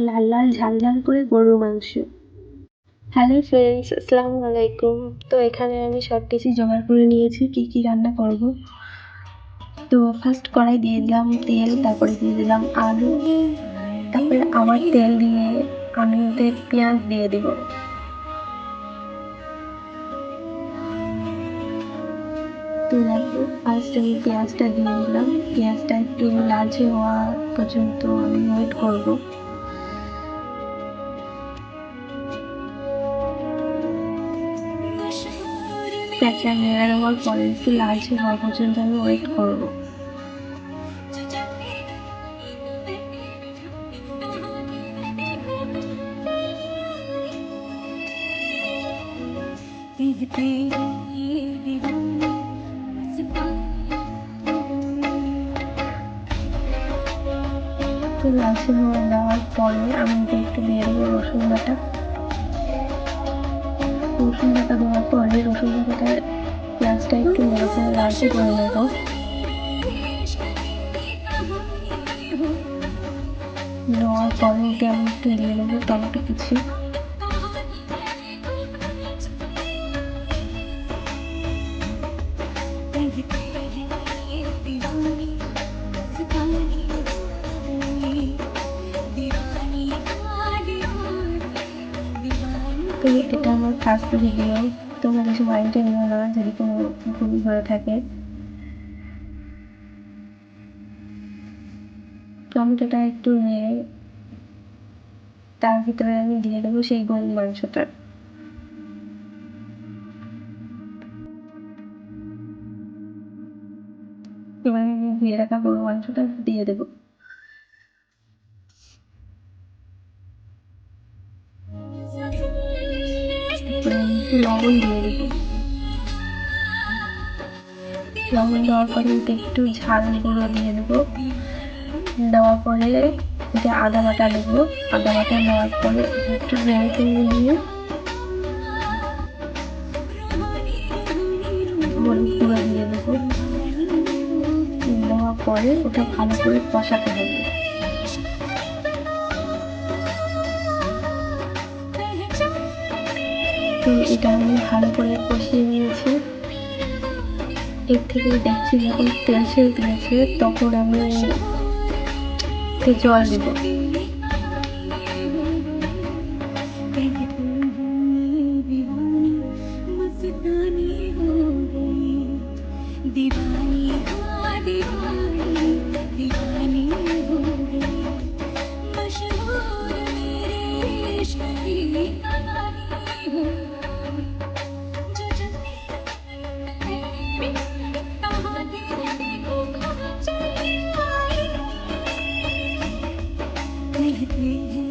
লাল লাল ঝাল ঝাল করে গরুর মাংস। হ্যালো ফ্রেন্ডস, আসসালামু আলাইকুম। তো এখানে আমি সব কিছু জোগাড় করে নিয়েছি কী কী রান্না করব। তো ফার্স্ট কড়াই দিয়ে দিলাম তেল, তারপরে দিয়ে দিলাম আলু, তারপরে আমার তেল দিয়ে আমি ওতে পেঁয়াজ দিয়ে দিব। তো দেখো ফার্স্ট আমি পেঁয়াজটা দিয়ে দিলাম। পেঁয়াজটা একটু লালচে হওয়া পর্যন্ত আমি ওয়েট করবো। পেঁয়াজটা নেড়ে দেওয়ার পরে একটু লালচে হওয়া পর্যন্ত আমি ওয়েট করবো। তো লালচে হওয়া দেওয়ার পরে আমি একটু দিয়ে দেবো রসুন বাটা। রসুন বাটা দেওয়ার পরে রসুন বাটাটা পেঁয়াজটা একটু নেড়ে করে লালচে করে নেবো। দেওয়ার পরে ওকে আমি একটু দিয়ে দেবো টমেটো কুচি। তো এটা আমার ফার্স্ট ভিডিও, তোমরা কিছু মাইন্ডে নিও না যদি কোনো ভুল হয়ে থাকে। টমেটোটা একটু নিয়ে তার ভিতরে আমি দিয়ে দেবো সেই গরুর মাংসটা। এবার আমি ধুয়ে রাখা গরুর মাংসটা দিয়ে দেবো। লবণ দিয়ে দেবো। লবণ দেওয়ার পরে একটু ঝাল গুঁড়ো দিয়ে দেবো। দেওয়ার পরে যে আদা বাটা দেবো। আদা বাটা দেওয়ার পরে একটু নেড়ে চেড়ে দিয়ে হলুদ গুঁড়ো দিয়ে দেবো। দেওয়ার পরে ওটা ভালো করে কষাতে হবে। তো এটা আমি ভালো করে কষিয়ে নিয়েছি। এর থেকে দেখছি যখন তেল ছেড়ে দিয়েছে তখন আমি জল দেব।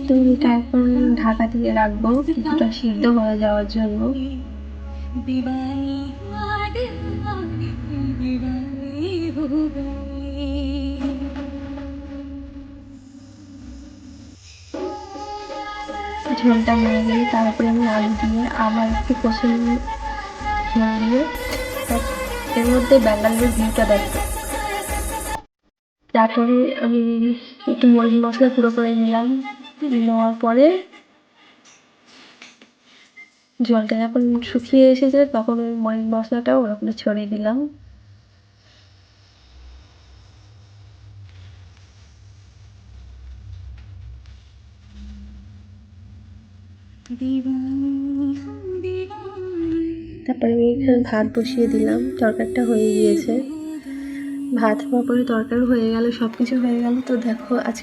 তো এটা এখন ঢাকা দিয়ে রাখবো কিছুটা সিদ্ধ হয়ে যাওয়ার জন্য। ঝোলটা হয়ে গেলে তারপরে আমি আলু দিয়ে আবার একটু কষে নিয়ে ঝোল দিয়ে এর মধ্যে ব্যাঙ্গালোর ভিউটা দেখবো। তারপরে আমি একটু মরিচ মশলা গুঁড়ো করে নিলাম। নেওয়ার পরে জলটা যখন শুকিয়ে এসেছে তখন ওই মরিচ মশলাটাও ওর উপরে ছড়িয়ে দিলাম। তারপরে আমি এখানে ভাত বসিয়ে দিলাম। তরকারিটা হয়ে গিয়েছে। ভাত হওয়ার পরে তরকারি হয়ে গেল, সব কিছু হয়ে গেল। তো দেখো আজকে